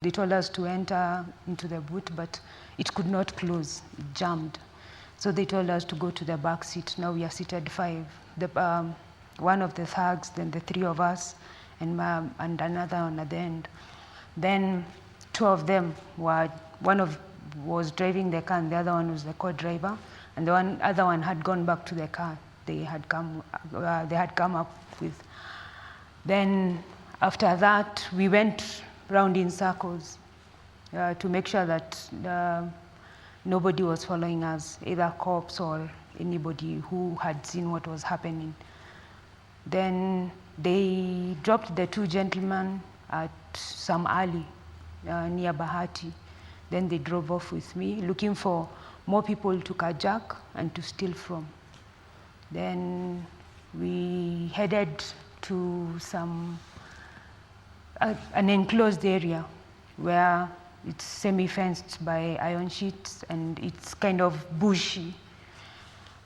They told us to enter into the boot, but it could not close, it jammed. So they told us to go to the back seat. Now we are seated 5. One of the thugs, then the 3 of us, and another one at the end. Then 2 of them was driving the car, and the other one was the co-driver, and the other one had gone back to the car they had come up with. Then after that, we went round in circles to make sure that nobody was following us, either cops or anybody who had seen what was happening. Then they dropped the 2 gentlemen at some alley near Bahati. Then they drove off with me, looking for more people to carjack and to steal from. Then we headed to an enclosed area where it's semi-fenced by iron sheets and it's kind of bushy.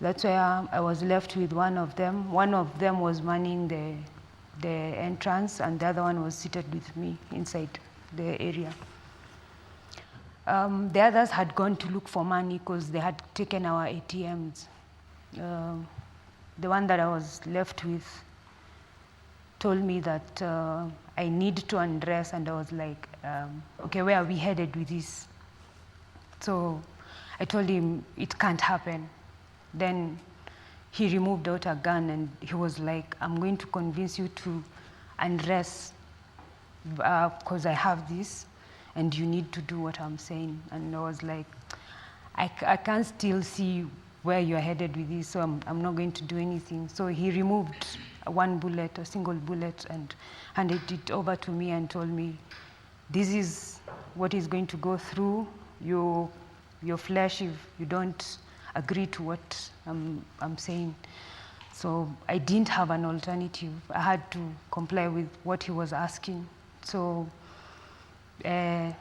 That's where I was left with one of them. One of them was manning the entrance, and the other one was seated with me inside the area. The others had gone to look for money because they had taken our ATMs. The one that I was left with told me that I need to undress, and I was like, okay, where are we headed with this? So I told him it can't happen. Then he removed out a gun and he was like, I'm going to convince you to undress because I have this and you need to do what I'm saying. And I was like, I can't still see where you're headed with this, so I'm not going to do anything. So he removed one bullet, a single bullet, and handed it over to me and told me, this is what is going to go through your flesh if you don't agree to what I'm saying. So I didn't have an alternative. I had to comply with what he was asking. So I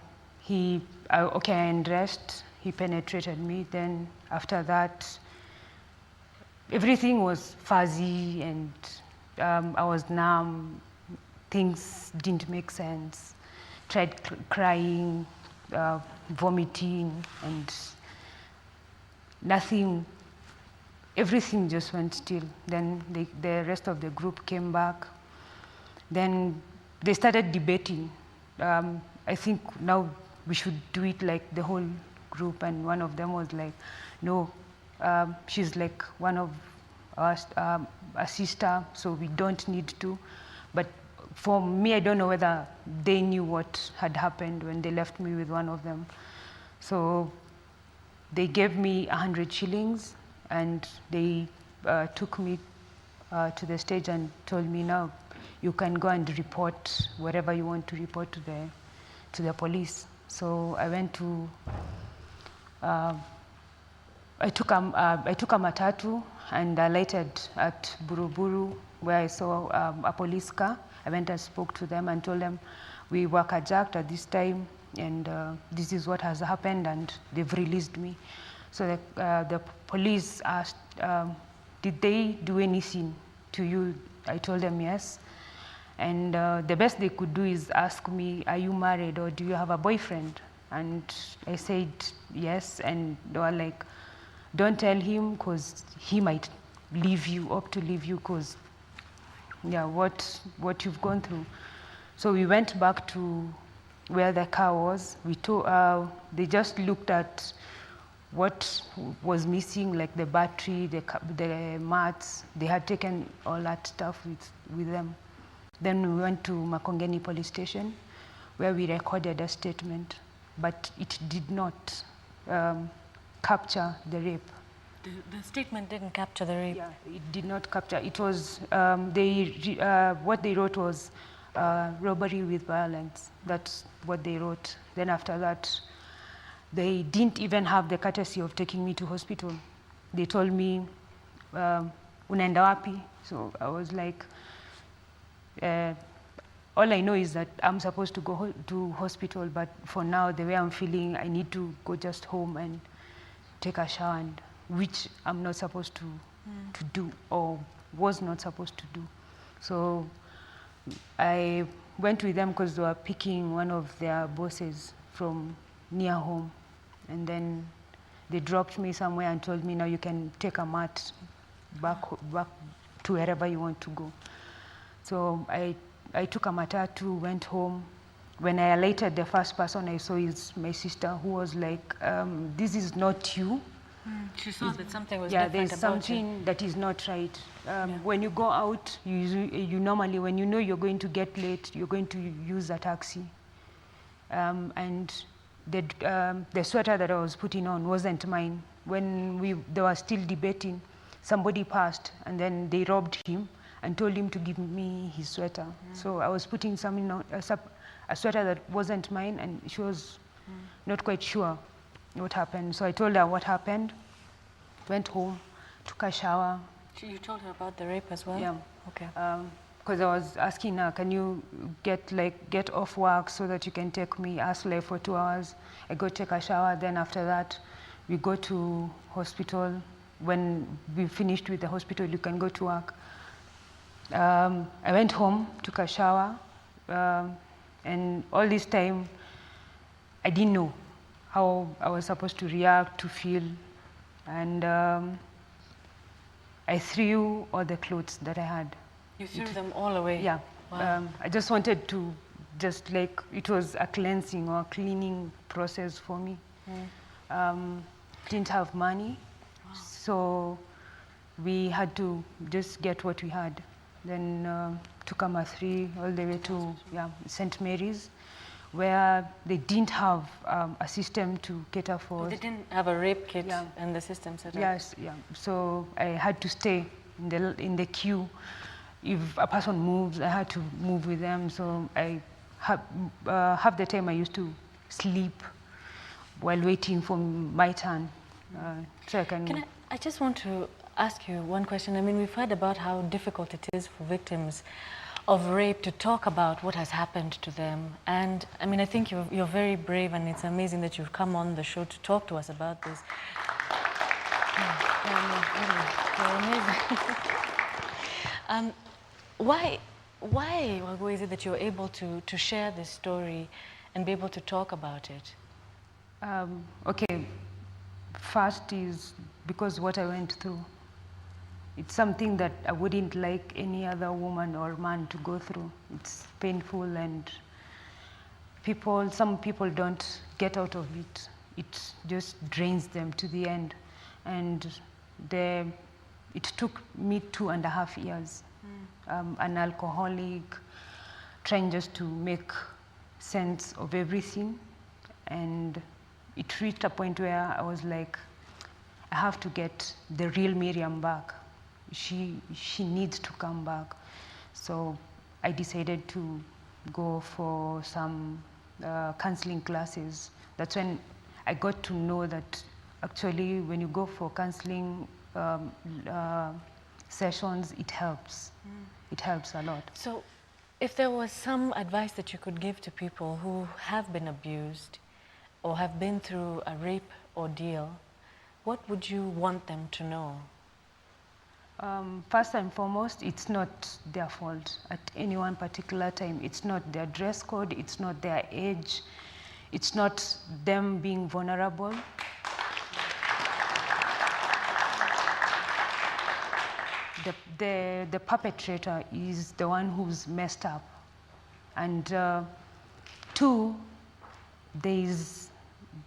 undressed, he penetrated me. Then after that, everything was fuzzy and I was numb. Things didn't make sense. Tried crying, vomiting, and nothing, everything just went still. Then the rest of the group came back. Then they started debating. I think now we should do it like the whole group, and one of them was like, no, she's like one of us, a sister, so we don't need to. But for me, I don't know whether they knew what had happened when they left me with one of them. So they gave me 100 shillings and they took me to the stage and told me, now you can go and report whatever you want to report to the police. So I went to, I took a matatu and I alighted at Buruburu where I saw a police car. I went and spoke to them and told them we were carjacked at this time and this is what has happened, and they've released me. So the police asked, did they do anything to you? I told them yes. And the best they could do is ask me, are you married or do you have a boyfriend? And I said yes, and they were like, don't tell him because he might leave you, opt to leave you because yeah, what you've gone through. So we went back to where the car was. They just looked at what was missing, like the battery, the mats. They had taken all that stuff with them. Then we went to Makongeni police station where we recorded a statement, but it did not capture the rape. The statement didn't capture the rape? Yeah, it did not capture. It was, what they wrote was robbery with violence. That's what they wrote. Then after that, they didn't even have the courtesy of taking me to hospital. They told me, unaenda wapi? So I was like, all I know is that I'm supposed to go to hospital, but for now, the way I'm feeling, I need to go just home and take a shower, and which I'm not supposed to do or was not supposed to do. So I went with them because they were picking one of their bosses from near home. And then they dropped me somewhere and told me, now you can take a mat back to wherever you want to go. So I took a matatu, went home. When I alighted, the first person I saw is my sister, who was like, this is not you. She saw that something was Yeah, different there's about something that is not right. When you go out, you normally, when you know you're going to get late, you're going to use a taxi. And the sweater that I was putting on wasn't mine. When they were still debating, somebody passed, and then they robbed him and told him to give me his sweater. So I was putting something on, a sweater that wasn't mine, and she was not quite sure what happened. So I told her what happened, went home, took a shower. You told her about the rape as well? Yeah. Okay. Because I was asking her, can you get off work so that you can take me Asley for 2 hours? I go take a shower, then after that, we go to hospital. When we finished with the hospital, you can go to work. I went home, took a shower, and all this time, I didn't know how I was supposed to react, to feel. And I threw all the clothes that I had. You threw them all away? Yeah. Wow. I just wanted to, it was a cleansing or cleaning process for me. Didn't have money, so we had to just get what we had. Then took Amathri all the way to St. Mary's, where they didn't have a system to cater for. They didn't have a rape kit in the system set up? Yes, yeah. So I had to stay in the queue. If a person moves, I had to move with them. So I half the time I used to sleep while waiting for my turn. So I can. I just want to ask you one question. I mean, we've heard about how difficult it is for victims of rape to talk about what has happened to them. And I mean, I think you're very brave, and it's amazing that you've come on the show to talk to us about this. You're amazing. Why is it that you're able to share this story and be able to talk about it? Okay, first is because what I went through. It's something that I wouldn't like any other woman or man to go through. It's painful, and some people don't get out of it. It just drains them to the end. And it took me 2.5 years. An alcoholic, trying just to make sense of everything. And it reached a point where I was like, I have to get the real Miriam back. She needs to come back. So I decided to go for some counseling classes. That's when I got to know that actually when you go for counseling sessions, it helps. It helps a lot. So if there was some advice that you could give to people who have been abused or have been through a rape ordeal, what would you want them to know? First and foremost, it's not their fault at any one particular time. It's not their dress code, it's not their age, it's not them being vulnerable. The perpetrator is the one who's messed up. And two, there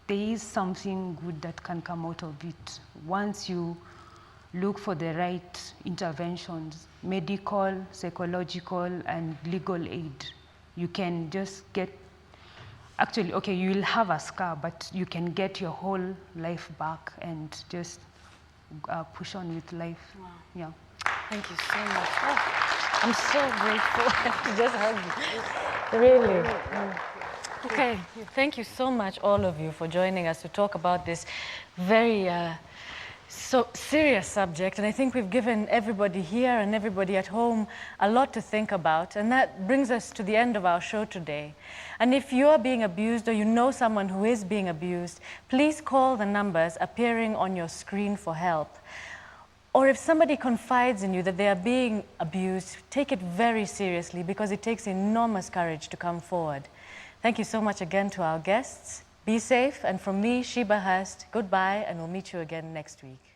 is something good that can come out of it. Once you look for the right interventions, medical, psychological, and legal aid, you can just get, actually, okay, you'll have a scar, but you can get your whole life back and just push on with life. Wow. Yeah. Thank you so much. Oh, I'm so grateful to just hug you. Really. Okay, thank you so much, all of you, for joining us to talk about this very so serious subject. And I think we've given everybody here and everybody at home a lot to think about. And that brings us to the end of our show today. And if you're being abused or you know someone who is being abused, please call the numbers appearing on your screen for help. or if somebody confides in you that they are being abused, take it very seriously because it takes enormous courage to come forward. Thank you so much again to our guests. Be safe, and from me, Sheba Hurst, goodbye, and we'll meet you again next week.